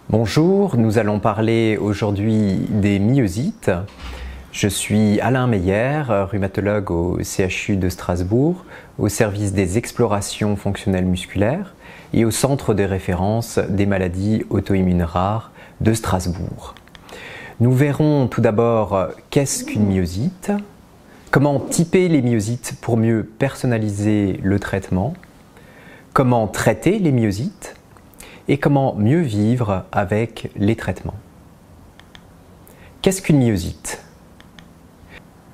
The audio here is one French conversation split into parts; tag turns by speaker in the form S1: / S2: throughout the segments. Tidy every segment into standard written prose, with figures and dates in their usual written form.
S1: Bonjour, nous allons parler aujourd'hui des myosites. Je suis Alain Meyer, rhumatologue au CHU de Strasbourg, au service des explorations fonctionnelles musculaires et au centre de référence des maladies auto-immunes rares de Strasbourg. Nous verrons tout d'abord qu'est-ce qu'une myosite, comment typer les myosites pour mieux personnaliser le traitement, comment traiter les myosites et comment mieux vivre avec les traitements. Qu'est-ce qu'une myosite ?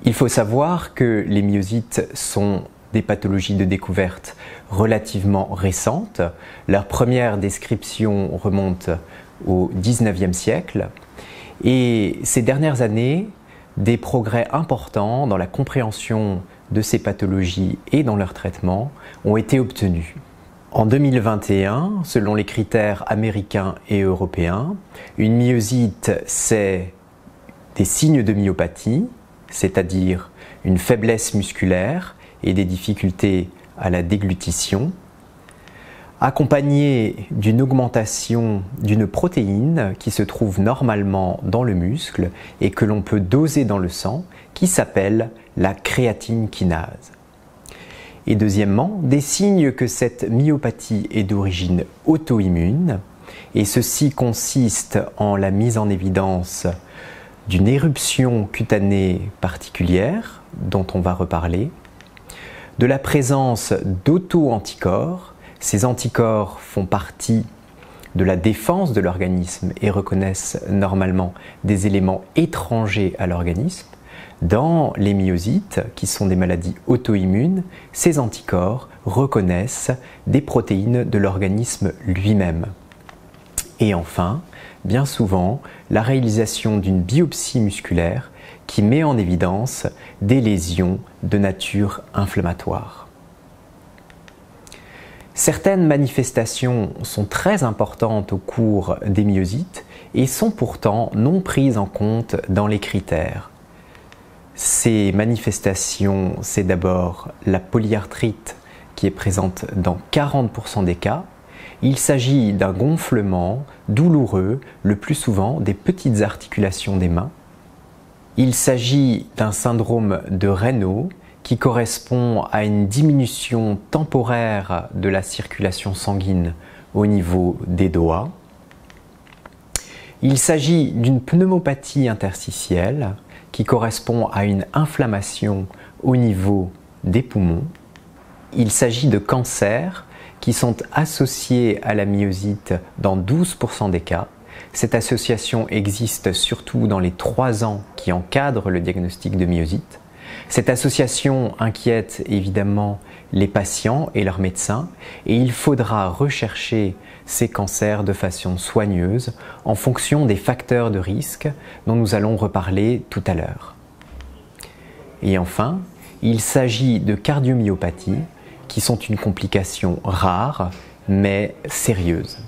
S1: Il faut savoir que les myosites sont des pathologies de découverte relativement récentes. Leur première description remonte au XIXe siècle et ces dernières années, des progrès importants dans la compréhension de ces pathologies et dans leur traitement ont été obtenus. En 2021, selon les critères américains et européens, une myosite, c'est des signes de myopathie, c'est-à-dire une faiblesse musculaire et des difficultés à la déglutition, accompagnée d'une augmentation d'une protéine qui se trouve normalement dans le muscle et que l'on peut doser dans le sang, qui s'appelle la créatine kinase. Et deuxièmement, des signes que cette myopathie est d'origine auto-immune, et ceci consiste en la mise en évidence d'une éruption cutanée particulière, dont on va reparler, de la présence d'auto-anticorps. Ces anticorps font partie de la défense de l'organisme et reconnaissent normalement des éléments étrangers à l'organisme. Dans les myosites, qui sont des maladies auto-immunes, ces anticorps reconnaissent des protéines de l'organisme lui-même. Et enfin, bien souvent, la réalisation d'une biopsie musculaire qui met en évidence des lésions de nature inflammatoire. Certaines manifestations sont très importantes au cours des myosites et sont pourtant non prises en compte dans les critères. Ces manifestations, c'est d'abord la polyarthrite qui est présente dans 40% des cas. Il s'agit d'un gonflement douloureux, le plus souvent des petites articulations des mains. Il s'agit d'un syndrome de Raynaud qui correspond à une diminution temporaire de la circulation sanguine au niveau des doigts. Il s'agit d'une pneumopathie interstitielle qui correspond à une inflammation au niveau des poumons. Il s'agit de cancers qui sont associés à la myosite dans 12% des cas. Cette association existe surtout dans les 3 ans qui encadrent le diagnostic de myosite. Cette association inquiète évidemment les patients et leurs médecins et il faudra rechercher ces cancers de façon soigneuse en fonction des facteurs de risque dont nous allons reparler tout à l'heure. Et enfin, il s'agit de cardiomyopathies qui sont une complication rare mais sérieuse.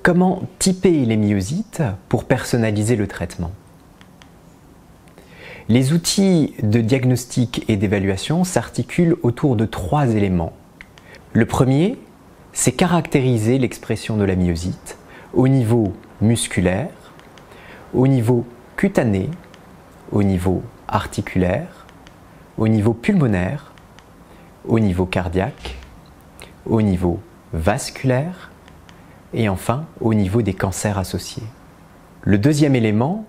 S1: Comment typer les myosites pour personnaliser le traitement ? Les outils de diagnostic et d'évaluation s'articulent autour de 3 éléments. Le premier, c'est caractériser l'expression de la myosite au niveau musculaire, au niveau cutané, au niveau articulaire, au niveau pulmonaire, au niveau cardiaque, au niveau vasculaire et enfin au niveau des cancers associés. Le deuxième élément,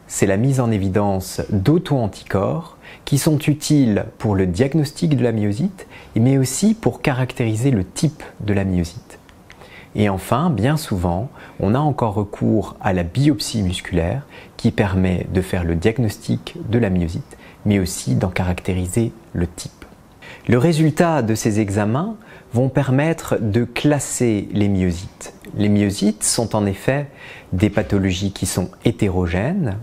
S1: c'est la mise en évidence d'auto-anticorps qui sont utiles pour le diagnostic de la myosite, mais aussi pour caractériser le type de la myosite. Et enfin, bien souvent, on a encore recours à la biopsie musculaire qui permet de faire le diagnostic de la myosite, mais aussi d'en caractériser le type. Le résultat de ces examens vont permettre de classer les myosites. Les myosites sont en effet des pathologies qui sont hétérogènes.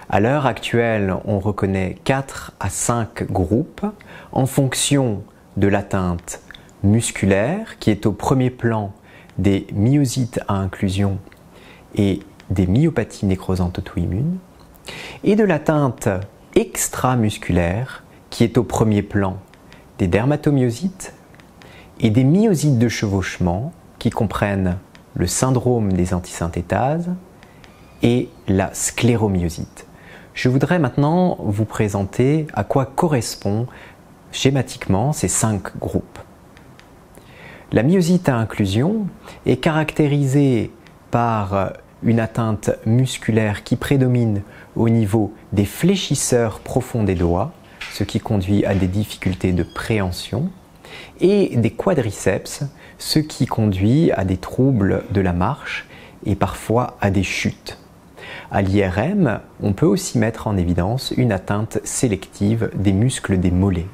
S1: À l'heure actuelle, on reconnaît 4 à 5 groupes en fonction de l'atteinte musculaire qui est au premier plan des myosites à inclusion et des myopathies nécrosantes auto-immunes et de l'atteinte extramusculaire qui est au premier plan des dermatomyosites et des myosites de chevauchement qui comprennent le syndrome des antisynthétases et la scléromyosite. Je voudrais maintenant vous présenter à quoi correspondent schématiquement ces 5 groupes. La myosite à inclusion est caractérisée par une atteinte musculaire qui prédomine au niveau des fléchisseurs profonds des doigts, ce qui conduit à des difficultés de préhension, et des quadriceps, ce qui conduit à des troubles de la marche et parfois à des chutes. À l'IRM, on peut aussi mettre en évidence une atteinte sélective des muscles des mollets.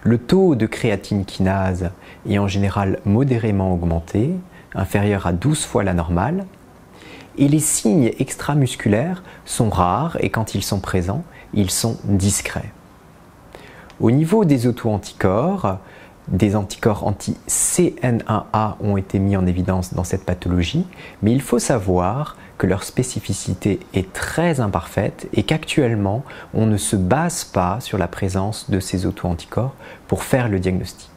S1: Le taux de créatine kinase est en général modérément augmenté, inférieur à 12 fois la normale, et les signes extramusculaires sont rares et quand ils sont présents, ils sont discrets. Au niveau des auto-anticorps, des anticorps anti-CNAA ont été mis en évidence dans cette pathologie, mais il faut savoir que leur spécificité est très imparfaite et qu'actuellement, on ne se base pas sur la présence de ces auto-anticorps pour faire le diagnostic.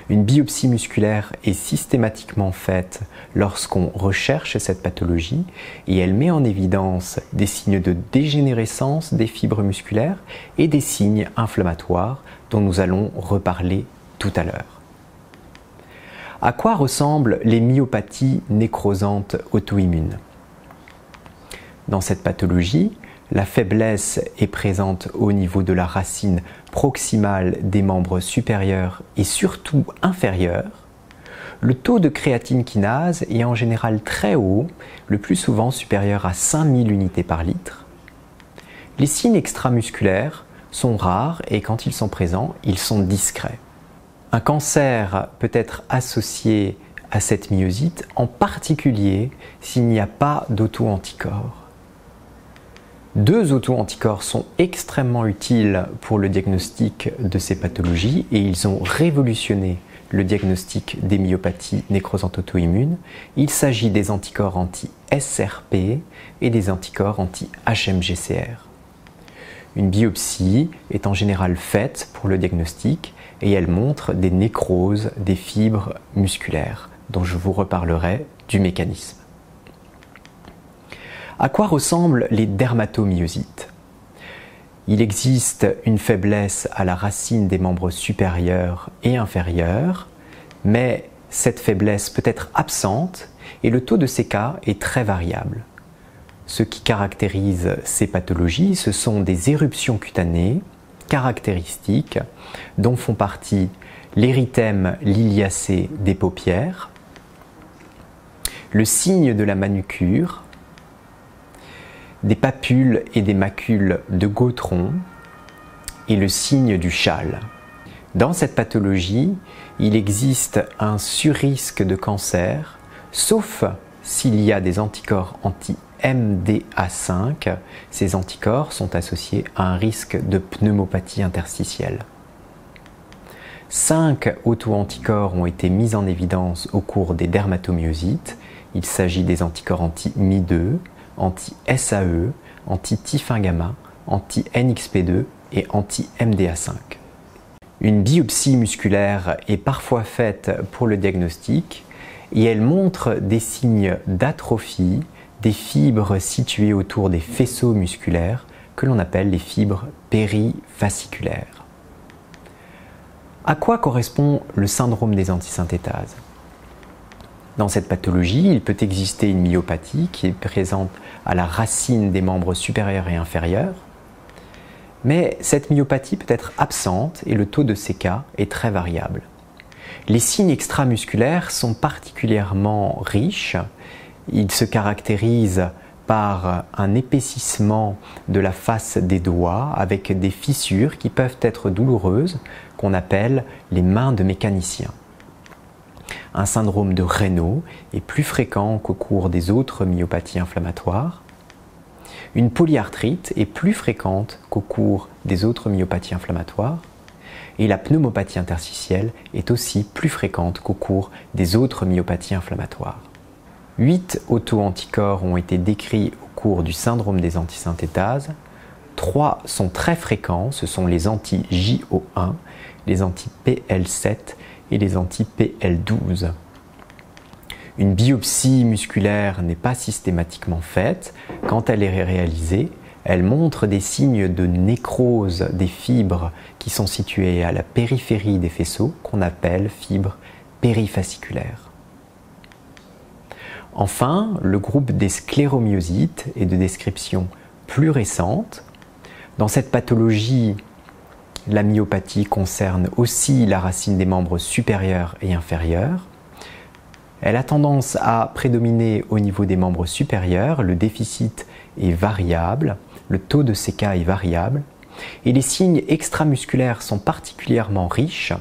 S1: Une biopsie musculaire est systématiquement faite lorsqu'on recherche cette pathologie et elle met en évidence des signes de dégénérescence des fibres musculaires et des signes inflammatoires dont nous allons reparler tout à l'heure. À quoi ressemblent les myopathies nécrosantes auto-immunes? Dans cette pathologie, la faiblesse est présente au niveau de la racine proximale des membres supérieurs et surtout inférieurs. Le taux de créatine kinase est en général très haut, le plus souvent supérieur à 5000 unités par litre. Les signes extramusculaires sont rares et quand ils sont présents, ils sont discrets. Un cancer peut être associé à cette myosite, en particulier s'il n'y a pas d'auto-anticorps. 2 auto-anticorps sont extrêmement utiles pour le diagnostic de ces pathologies et ils ont révolutionné le diagnostic des myopathies nécrosantes auto-immunes. Il s'agit des anticorps anti-SRP et des anticorps anti-HMGCR. Une biopsie est en général faite pour le diagnostic et elle montre des nécroses des fibres musculaires, dont je vous reparlerai du mécanisme. À quoi ressemblent les dermatomyosites? Il existe une faiblesse à la racine des membres supérieurs et inférieurs, mais cette faiblesse peut être absente et le taux de ces cas est très variable. Ce qui caractérise ces pathologies, ce sont des éruptions cutanées caractéristiques dont font partie l'érythème liliacé des paupières, le signe de la manucure, des papules et des macules de Gautron et le signe du châle. Dans cette pathologie, il existe un surrisque de cancer, sauf s'il y a des anticorps anti-MDA5. Ces anticorps sont associés à un risque de pneumopathie interstitielle. 5 auto-anticorps ont été mis en évidence au cours des dermatomyosites. Il s'agit des anticorps anti-Mi2, anti-SAE, anti-Tif1 gamma, anti-NXP2 et anti-MDA5. Une biopsie musculaire est parfois faite pour le diagnostic et elle montre des signes d'atrophie des fibres situées autour des faisceaux musculaires que l'on appelle les fibres périfasciculaires. À quoi correspond le syndrome des antisynthétases? Dans cette pathologie, il peut exister une myopathie qui est présente à la racine des membres supérieurs et inférieurs, mais cette myopathie peut être absente et le taux de ces cas est très variable. Les signes extramusculaires sont particulièrement riches. Ils se caractérisent par un épaississement de la face des doigts avec des fissures qui peuvent être douloureuses, qu'on appelle les mains de mécanicien. Un syndrome de Raynaud est plus fréquent qu'au cours des autres myopathies inflammatoires. Une polyarthrite est plus fréquente qu'au cours des autres myopathies inflammatoires. Et la pneumopathie interstitielle est aussi plus fréquente qu'au cours des autres myopathies inflammatoires. 8 auto-anticorps ont été décrits au cours du syndrome des antisynthétases. 3 sont très fréquents, ce sont les anti-JO1, les anti-PL7 et les anti-PL12. Une biopsie musculaire n'est pas systématiquement faite. Quand elle est réalisée, elle montre des signes de nécrose des fibres qui sont situées à la périphérie des faisceaux, qu'on appelle fibres périfasciculaires. Enfin, le groupe des scléromyosites est de description plus récente. Dans cette pathologie, la myopathie concerne aussi la racine des membres supérieurs et inférieurs. Elle a tendance à prédominer au niveau des membres supérieurs, le déficit est variable, le taux de CK est variable, et les signes extramusculaires sont particulièrement riches.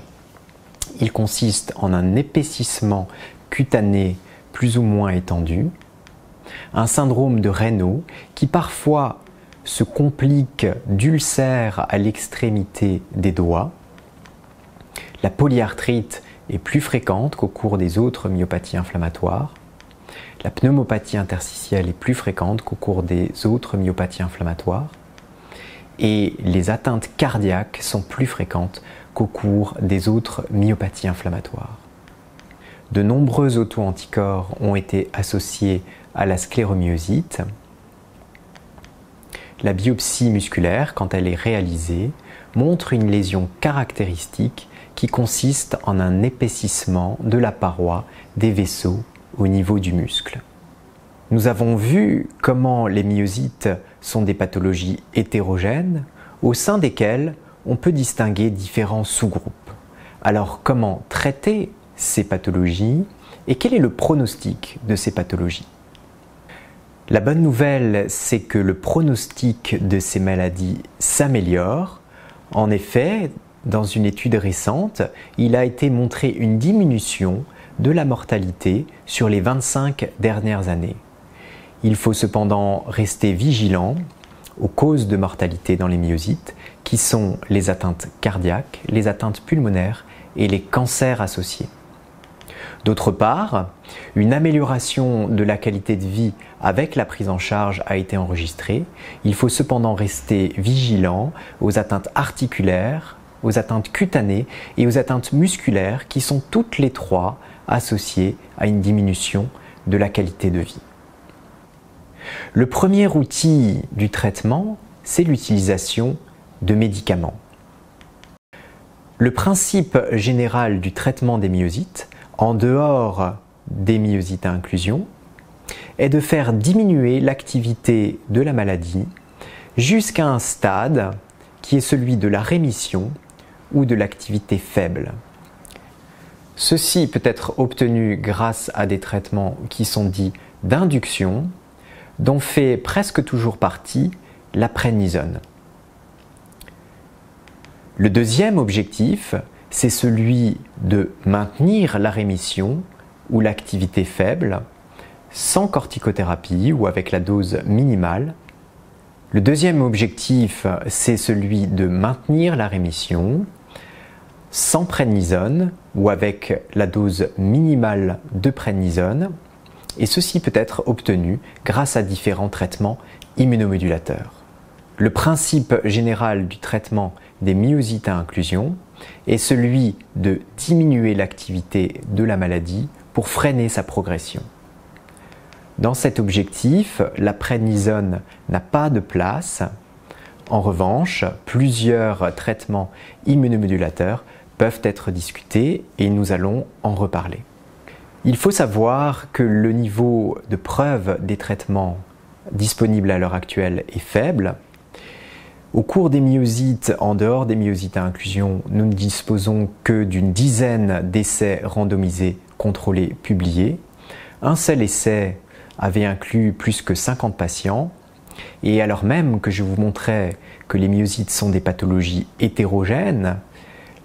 S1: Ils consistent en un épaississement cutané plus ou moins étendu, un syndrome de Raynaud qui parfois se complique d'ulcères à l'extrémité des doigts. La polyarthrite est plus fréquente qu'au cours des autres myopathies inflammatoires. La pneumopathie interstitielle est plus fréquente qu'au cours des autres myopathies inflammatoires. Et les atteintes cardiaques sont plus fréquentes qu'au cours des autres myopathies inflammatoires. De nombreux auto-anticorps ont été associés à la scléromyosite. La biopsie musculaire, quand elle est réalisée, montre une lésion caractéristique qui consiste en un épaississement de la paroi des vaisseaux au niveau du muscle. Nous avons vu comment les myosites sont des pathologies hétérogènes au sein desquelles on peut distinguer différents sous-groupes. Alors comment traiter ces pathologies et quel est le pronostic de ces pathologies? La bonne nouvelle, c'est que le pronostic de ces maladies s'améliore. En effet, dans une étude récente, il a été montré une diminution de la mortalité sur les 25 dernières années. Il faut cependant rester vigilant aux causes de mortalité dans les myosites, qui sont les atteintes cardiaques, les atteintes pulmonaires et les cancers associés. D'autre part, une amélioration de la qualité de vie avec la prise en charge a été enregistrée. Il faut cependant rester vigilant aux atteintes articulaires, aux atteintes cutanées et aux atteintes musculaires qui sont toutes les trois associées à une diminution de la qualité de vie. Le premier outil du traitement, c'est l'utilisation de médicaments. Le principe général du traitement des myosites, en dehors des myosites à inclusion, est de faire diminuer l'activité de la maladie jusqu'à un stade qui est celui de la rémission ou de l'activité faible. Ceci peut être obtenu grâce à des traitements qui sont dits d'induction, dont fait presque toujours partie la prednisone. Le deuxième objectif, c'est celui de maintenir la rémission ou l'activité faible sans corticothérapie ou avec la dose minimale. Le deuxième objectif, c'est celui de maintenir la rémission sans prednisone ou avec la dose minimale de prednisone, et ceci peut être obtenu grâce à différents traitements immunomodulateurs. Le principe général du traitement des myosites à inclusion est celui de diminuer l'activité de la maladie pour freiner sa progression. Dans cet objectif, la prednisone n'a pas de place. En revanche, plusieurs traitements immunomodulateurs peuvent être discutés et nous allons en reparler. Il faut savoir que le niveau de preuve des traitements disponibles à l'heure actuelle est faible. Au cours des myosites, en dehors des myosites à inclusion, nous ne disposons que d'une dizaine d'essais randomisés contrôlés publiés. Un seul essai avait inclus plus que 50 patients. Et alors même que je vous montrais que les myosites sont des pathologies hétérogènes,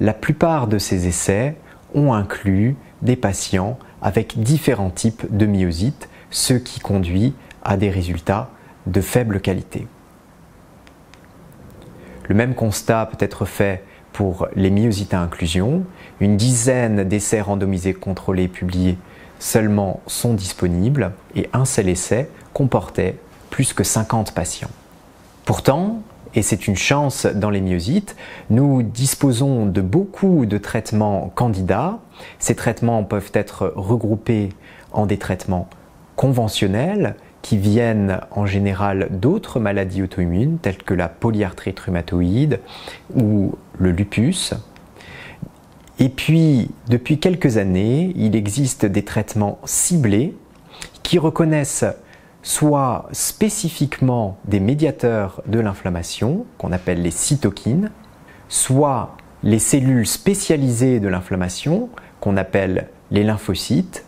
S1: la plupart de ces essais ont inclus des patients avec différents types de myosites, ce qui conduit à des résultats de faible qualité. Le même constat peut être fait pour les myosites à inclusion. Une dizaine d'essais randomisés contrôlés publiés seulement sont disponibles et un seul essai comportait plus que 50 patients. Pourtant, et c'est une chance dans les myosites, nous disposons de beaucoup de traitements candidats. Ces traitements peuvent être regroupés en des traitements conventionnels qui viennent en général d'autres maladies auto-immunes telles que la polyarthrite rhumatoïde ou le lupus. Et puis, depuis quelques années, il existe des traitements ciblés qui reconnaissent soit spécifiquement des médiateurs de l'inflammation, qu'on appelle les cytokines, soit les cellules spécialisées de l'inflammation, qu'on appelle les lymphocytes,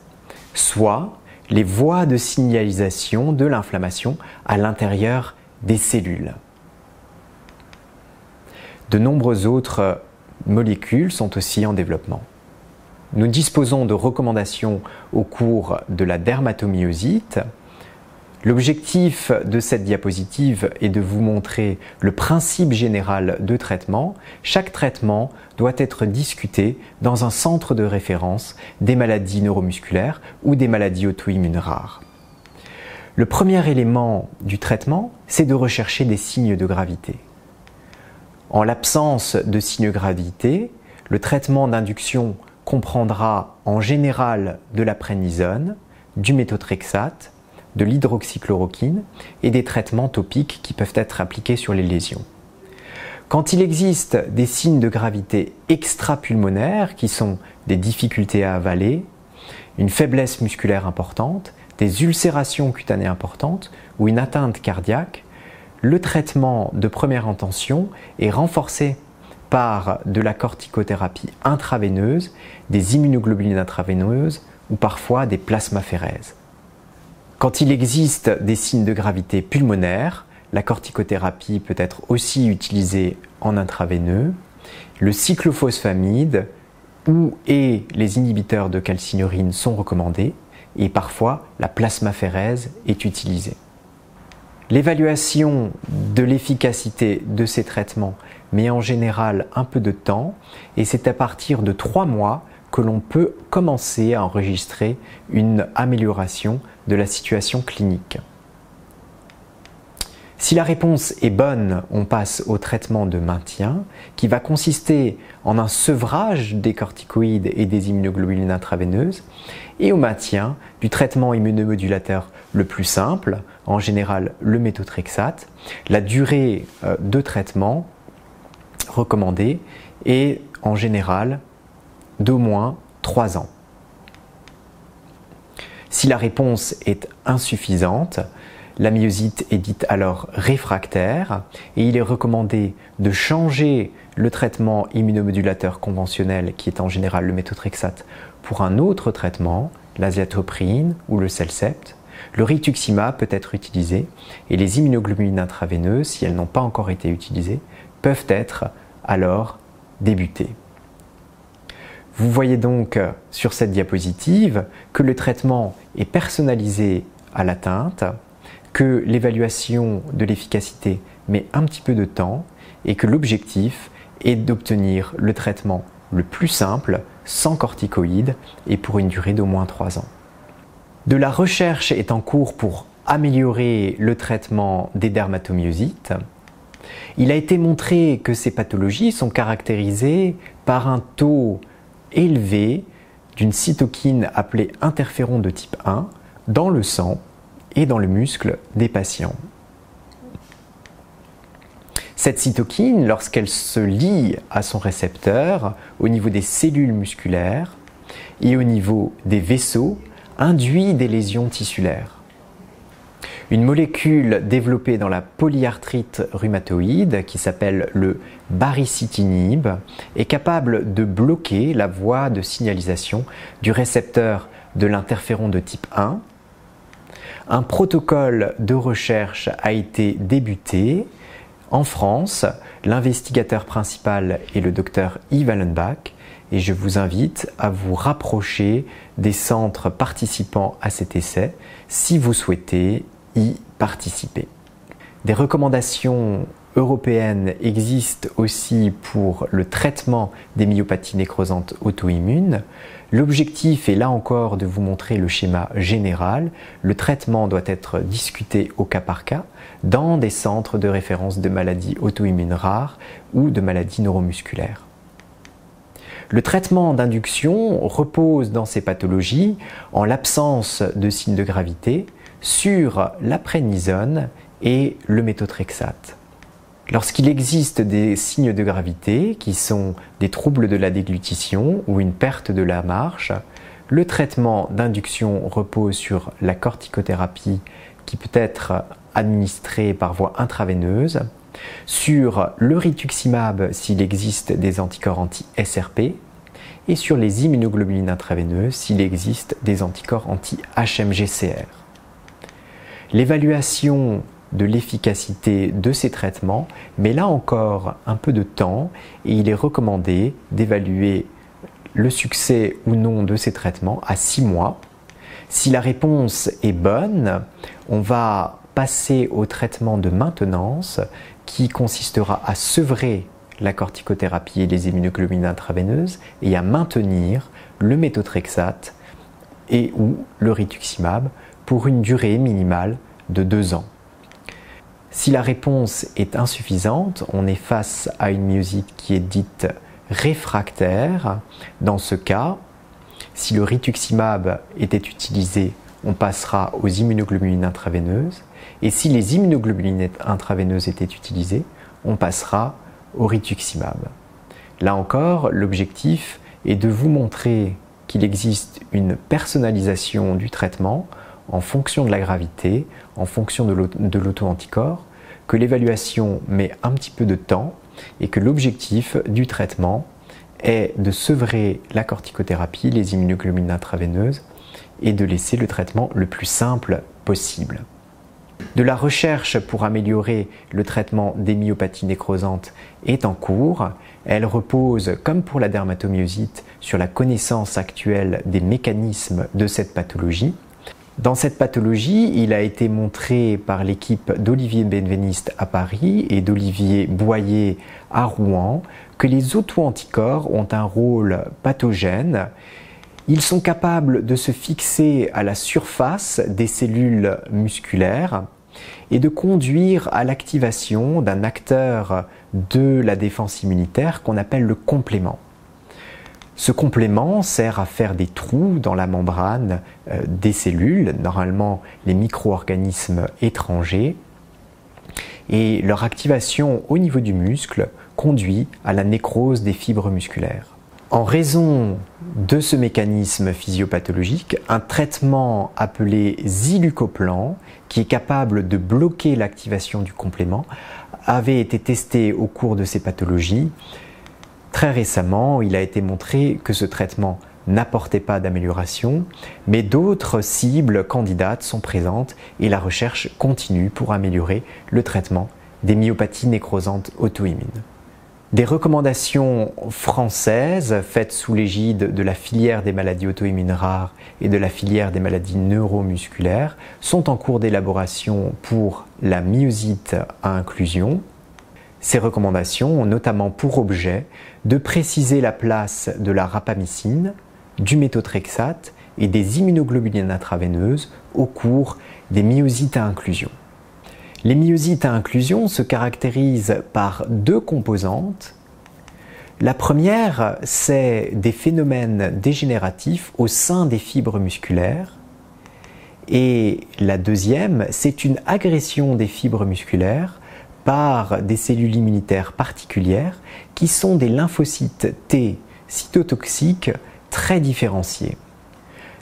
S1: soit les voies de signalisation de l'inflammation à l'intérieur des cellules. De nombreuses autres molécules sont aussi en développement. Nous disposons de recommandations au cours de la dermatomyosite. L'objectif de cette diapositive est de vous montrer le principe général de traitement. Chaque traitement doit être discuté dans un centre de référence des maladies neuromusculaires ou des maladies auto-immunes rares. Le premier élément du traitement, c'est de rechercher des signes de gravité. En l'absence de signes de gravité, le traitement d'induction comprendra en général de la prénisone, du méthotrexate, de l'hydroxychloroquine et des traitements topiques qui peuvent être appliqués sur les lésions. Quand il existe des signes de gravité extrapulmonaires qui sont des difficultés à avaler, une faiblesse musculaire importante, des ulcérations cutanées importantes ou une atteinte cardiaque, le traitement de première intention est renforcé par de la corticothérapie intraveineuse, des immunoglobulines intraveineuses ou parfois des plasmaphérèses. Quand il existe des signes de gravité pulmonaire, la corticothérapie peut être aussi utilisée en intraveineux, le cyclophosphamide et les inhibiteurs de calcinurine sont recommandés et parfois la plasmaphérèse est utilisée. L'évaluation de l'efficacité de ces traitements met en général un peu de temps et c'est à partir de 3 mois que l'on peut commencer à enregistrer une amélioration de la situation clinique. Si la réponse est bonne, on passe au traitement de maintien qui va consister en un sevrage des corticoïdes et des immunoglobulines intraveineuses et au maintien du traitement immunomodulateur le plus simple, en général le méthotrexate. La durée de traitement recommandée est en général d'au moins 3 ans. Si la réponse est insuffisante, la myosite est dite alors réfractaire et il est recommandé de changer le traitement immunomodulateur conventionnel qui est en général le méthotrexate pour un autre traitement, l'azathioprine ou le Cellcept. Le rituximab peut être utilisé et les immunoglobulines intraveineuses, si elles n'ont pas encore été utilisées, peuvent être alors débutées. Vous voyez donc sur cette diapositive que le traitement est personnalisé à l'atteinte, que l'évaluation de l'efficacité met un petit peu de temps et que l'objectif est d'obtenir le traitement le plus simple, sans corticoïdes et pour une durée d'au moins 3 ans. De la recherche est en cours pour améliorer le traitement des dermatomyosites. Il a été montré que ces pathologies sont caractérisées par un taux élevé d'une cytokine appelée interféron de type 1 dans le sang et dans le muscle des patients. Cette cytokine, lorsqu'elle se lie à son récepteur au niveau des cellules musculaires et au niveau des vaisseaux, induit des lésions tissulaires. Une molécule développée dans la polyarthrite rhumatoïde qui s'appelle le baricitinib est capable de bloquer la voie de signalisation du récepteur de l'interféron de type 1. Un protocole de recherche a été débuté en France. L'investigateur principal est le docteur Yves Allenbach et je vous invite à vous rapprocher des centres participants à cet essai si vous souhaitez y participer. Des recommandations européenne existe aussi pour le traitement des myopathies nécrosantes auto-immunes. L'objectif est là encore de vous montrer le schéma général. Le traitement doit être discuté au cas par cas dans des centres de référence de maladies auto-immunes rares ou de maladies neuromusculaires. Le traitement d'induction repose dans ces pathologies, en l'absence de signes de gravité, sur la prénisone et le méthotrexate. Lorsqu'il existe des signes de gravité, qui sont des troubles de la déglutition ou une perte de la marche, le traitement d'induction repose sur la corticothérapie qui peut être administrée par voie intraveineuse, sur le rituximab s'il existe des anticorps anti-SRP, et sur les immunoglobulines intraveineuses s'il existe des anticorps anti-HMGCR. L'évaluation de l'efficacité de ces traitements met là encore un peu de temps et il est recommandé d'évaluer le succès ou non de ces traitements à 6 mois. Si la réponse est bonne, on va passer au traitement de maintenance qui consistera à sevrer la corticothérapie et les immunoglobulines intraveineuses et à maintenir le méthotrexate et ou le rituximab pour une durée minimale de 2 ans. Si la réponse est insuffisante, on est face à une myosite qui est dite réfractaire. Dans ce cas, si le rituximab était utilisé, on passera aux immunoglobulines intraveineuses. Et si les immunoglobulines intraveineuses étaient utilisées, on passera au rituximab. Là encore, l'objectif est de vous montrer qu'il existe une personnalisation du traitement en fonction de la gravité, en fonction de l'auto-anticorps, que l'évaluation met un petit peu de temps et que l'objectif du traitement est de sevrer la corticothérapie, les immunoglobulines intraveineuses et de laisser le traitement le plus simple possible. De la recherche pour améliorer le traitement des myopathies nécrosantes est en cours. Elle repose, comme pour la dermatomyosite, sur la connaissance actuelle des mécanismes de cette pathologie. Dans cette pathologie, il a été montré par l'équipe d'Olivier Benveniste à Paris et d'Olivier Boyer à Rouen que les auto-anticorps ont un rôle pathogène. Ils sont capables de se fixer à la surface des cellules musculaires et de conduire à l'activation d'un acteur de la défense immunitaire qu'on appelle le complément. Ce complément sert à faire des trous dans la membrane des cellules, normalement les micro-organismes étrangers, et leur activation au niveau du muscle conduit à la nécrose des fibres musculaires. En raison de ce mécanisme physiopathologique, un traitement appelé zilucoplan, qui est capable de bloquer l'activation du complément, avait été testé au cours de ces pathologies. Très récemment, il a été montré que ce traitement n'apportait pas d'amélioration, mais d'autres cibles candidates sont présentes et la recherche continue pour améliorer le traitement des myopathies nécrosantes auto-immunes. Des recommandations françaises faites sous l'égide de la filière des maladies auto-immunes rares et de la filière des maladies neuromusculaires sont en cours d'élaboration pour la myosite à inclusion. Ces recommandations ont notamment pour objet de préciser la place de la rapamycine, du méthotrexate et des immunoglobulines intraveineuses au cours des myosites à inclusion. Les myosites à inclusion se caractérisent par 2 composantes. La première, c'est des phénomènes dégénératifs au sein des fibres musculaires. Et la deuxième, c'est une agression des fibres musculaires par des cellules immunitaires particulières qui sont des lymphocytes T cytotoxiques très différenciés.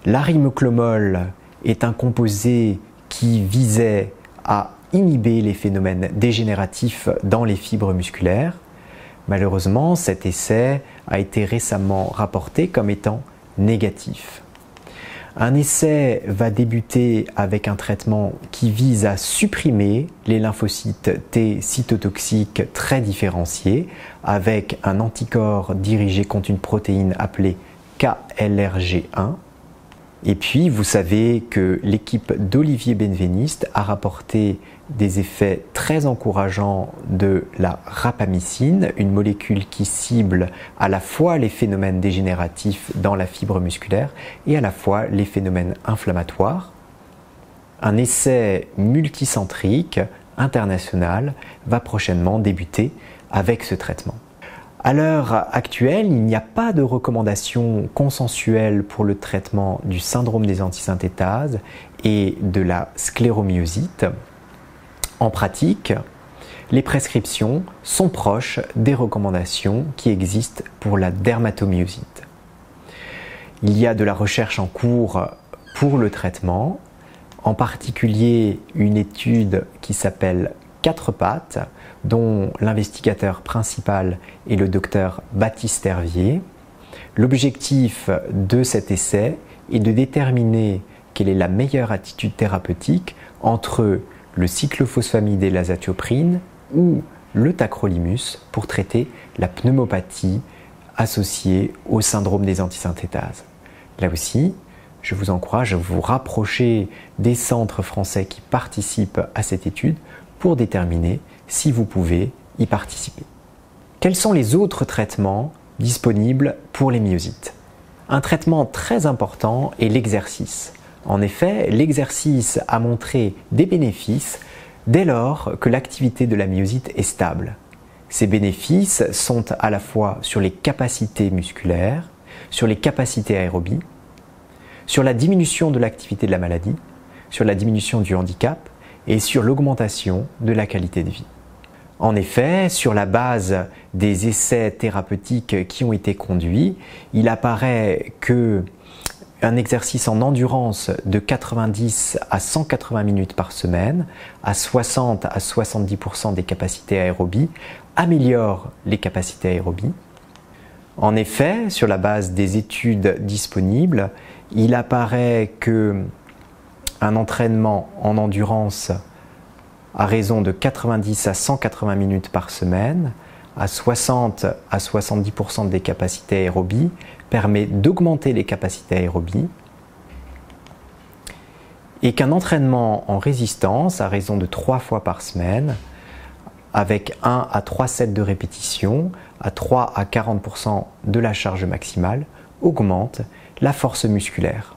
S1: L'arimoclomol est un composé qui visait à inhiber les phénomènes dégénératifs dans les fibres musculaires. Malheureusement, cet essai a été récemment rapporté comme étant négatif. Un essai va débuter avec un traitement qui vise à supprimer les lymphocytes T cytotoxiques très différenciés avec un anticorps dirigé contre une protéine appelée KLRG1. Et puis, vous savez que l'équipe d'Olivier Benveniste a rapporté des effets très encourageants de la rapamycine, une molécule qui cible à la fois les phénomènes dégénératifs dans la fibre musculaire et à la fois les phénomènes inflammatoires. Un essai multicentrique international va prochainement débuter avec ce traitement. À l'heure actuelle, il n'y a pas de recommandation consensuelle pour le traitement du syndrome des antisynthétases et de la scléromyosite. En pratique, les prescriptions sont proches des recommandations qui existent pour la dermatomyosite. Il y a de la recherche en cours pour le traitement, en particulier une étude qui s'appelle 4 pattes, dont l'investigateur principal est le docteur Baptiste Hervier. L'objectif de cet essai est de déterminer quelle est la meilleure attitude thérapeutique entre le cyclophosphamide et l'azatioprine ou le tacrolimus pour traiter la pneumopathie associée au syndrome des antisynthétases. Là aussi, je vous encourage à vous rapprocher des centres français qui participent à cette étude pour déterminer si vous pouvez y participer. Quels sont les autres traitements disponibles pour les myosites? Un traitement très important est l'exercice. En effet, l'exercice a montré des bénéfices dès lors que l'activité de la myosite est stable. Ces bénéfices sont à la fois sur les capacités musculaires, sur les capacités aérobies, sur la diminution de l'activité de la maladie, sur la diminution du handicap et sur l'augmentation de la qualité de vie. En effet, sur la base des essais thérapeutiques qui ont été conduits, il apparaît que un exercice en endurance de 90 à 180 minutes par semaine, à 60 à 70% des capacités aérobies, améliore les capacités aérobies. En effet, sur la base des études disponibles, il apparaît que un entraînement en endurance à raison de 90 à 180 minutes par semaine, à 60 à 70% des capacités aérobies, permet d'augmenter les capacités aérobies, et qu'un entraînement en résistance à raison de 3 fois par semaine, avec 1 à 3 sets de répétition, à 3 à 40% de la charge maximale, augmente la force musculaire.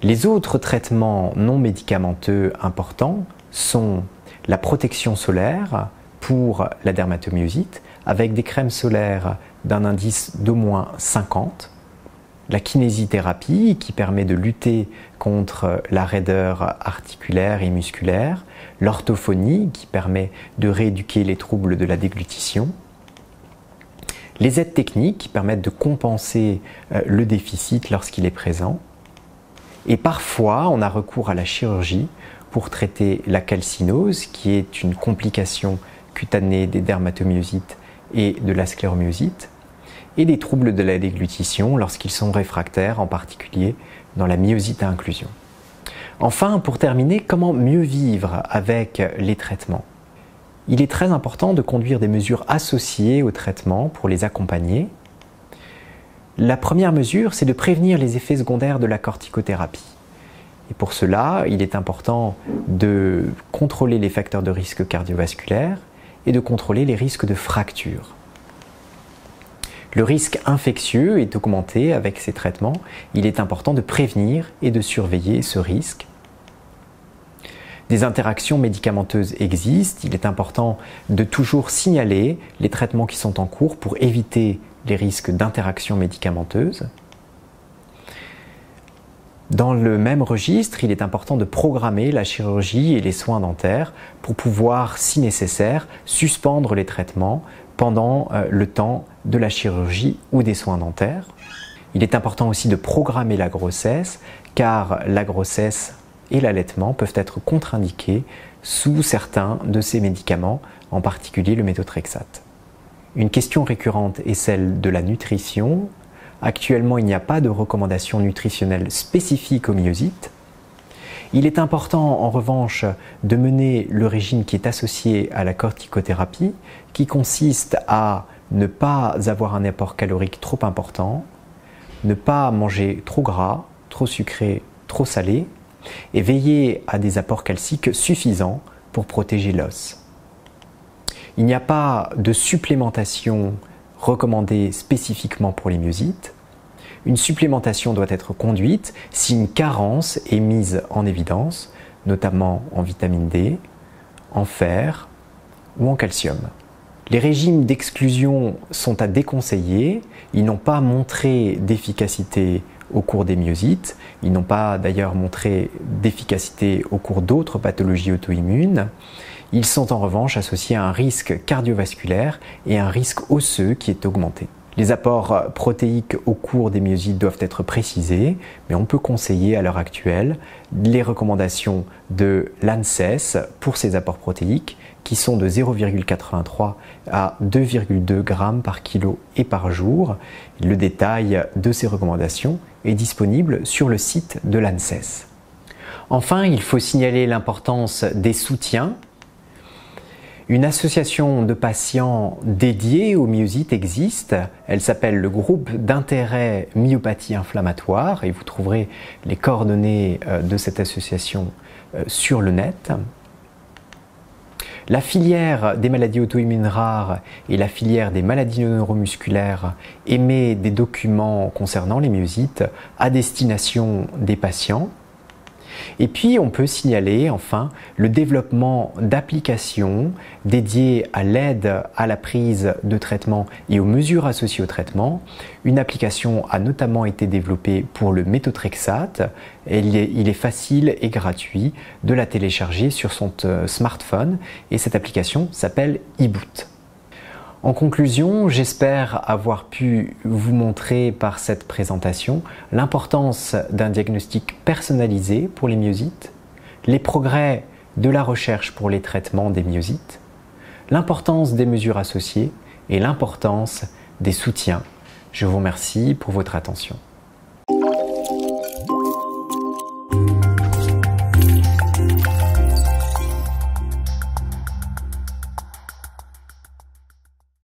S1: Les autres traitements non médicamenteux importants sont la protection solaire pour la dermatomyosite avec des crèmes solaires d'un indice d'au moins 50, la kinésithérapie qui permet de lutter contre la raideur articulaire et musculaire, l'orthophonie qui permet de rééduquer les troubles de la déglutition, les aides techniques qui permettent de compenser le déficit lorsqu'il est présent. Et parfois, on a recours à la chirurgie pour traiter la calcinose, qui est une complication cutanée des dermatomyosites et de la scléromyosite, et des troubles de la déglutition lorsqu'ils sont réfractaires, en particulier dans la myosite à inclusion. Enfin, pour terminer, comment mieux vivre avec les traitements? Il est très important de conduire des mesures associées au traitement pour les accompagner. La première mesure, c'est de prévenir les effets secondaires de la corticothérapie. Et pour cela, il est important de contrôler les facteurs de risque cardiovasculaire et de contrôler les risques de fracture. Le risque infectieux est augmenté avec ces traitements. Il est important de prévenir et de surveiller ce risque. Des interactions médicamenteuses existent. Il est important de toujours signaler les traitements qui sont en cours pour éviter les risques d'interaction médicamenteuse. Dans le même registre, il est important de programmer la chirurgie et les soins dentaires pour pouvoir, si nécessaire, suspendre les traitements pendant le temps de la chirurgie ou des soins dentaires. Il est important aussi de programmer la grossesse, car la grossesse et l'allaitement peuvent être contre-indiqués sous certains de ces médicaments, en particulier le méthotrexate. Une question récurrente est celle de la nutrition. Actuellement, il n'y a pas de recommandation nutritionnelle spécifique aux myosites. Il est important en revanche de mener le régime qui est associé à la corticothérapie, qui consiste à ne pas avoir un apport calorique trop important, ne pas manger trop gras, trop sucré, trop salé, et veiller à des apports calciques suffisants pour protéger l'os. Il n'y a pas de supplémentation recommandée spécifiquement pour les myosites. Une supplémentation doit être conduite si une carence est mise en évidence, notamment en vitamine D, en fer ou en calcium. Les régimes d'exclusion sont à déconseiller. Ils n'ont pas montré d'efficacité au cours des myosites. Ils n'ont pas d'ailleurs montré d'efficacité au cours d'autres pathologies auto-immunes. Ils sont en revanche associés à un risque cardiovasculaire et un risque osseux qui est augmenté. Les apports protéiques au cours des myosites doivent être précisés, mais on peut conseiller à l'heure actuelle les recommandations de l'ANSES pour ces apports protéiques qui sont de 0,83 à 2,2 grammes par kilo et par jour. Le détail de ces recommandations est disponible sur le site de l'ANSES. Enfin, il faut signaler l'importance des soutiens. Une association de patients dédiée aux myosites existe. Elle s'appelle le groupe d'intérêt myopathie inflammatoire et vous trouverez les coordonnées de cette association sur le net. La filière des maladies auto-immunes rares et la filière des maladies neuromusculaires émet des documents concernant les myosites à destination des patients. Et puis on peut signaler enfin le développement d'applications dédiées à l'aide à la prise de traitement et aux mesures associées au traitement. Une application a notamment été développée pour le méthotrexate. Il est facile et gratuit de la télécharger sur son smartphone et cette application s'appelle eBoot. En conclusion, j'espère avoir pu vous montrer par cette présentation l'importance d'un diagnostic personnalisé pour les myosites, les progrès de la recherche pour les traitements des myosites, l'importance des mesures associées et l'importance des soutiens. Je vous remercie pour votre attention.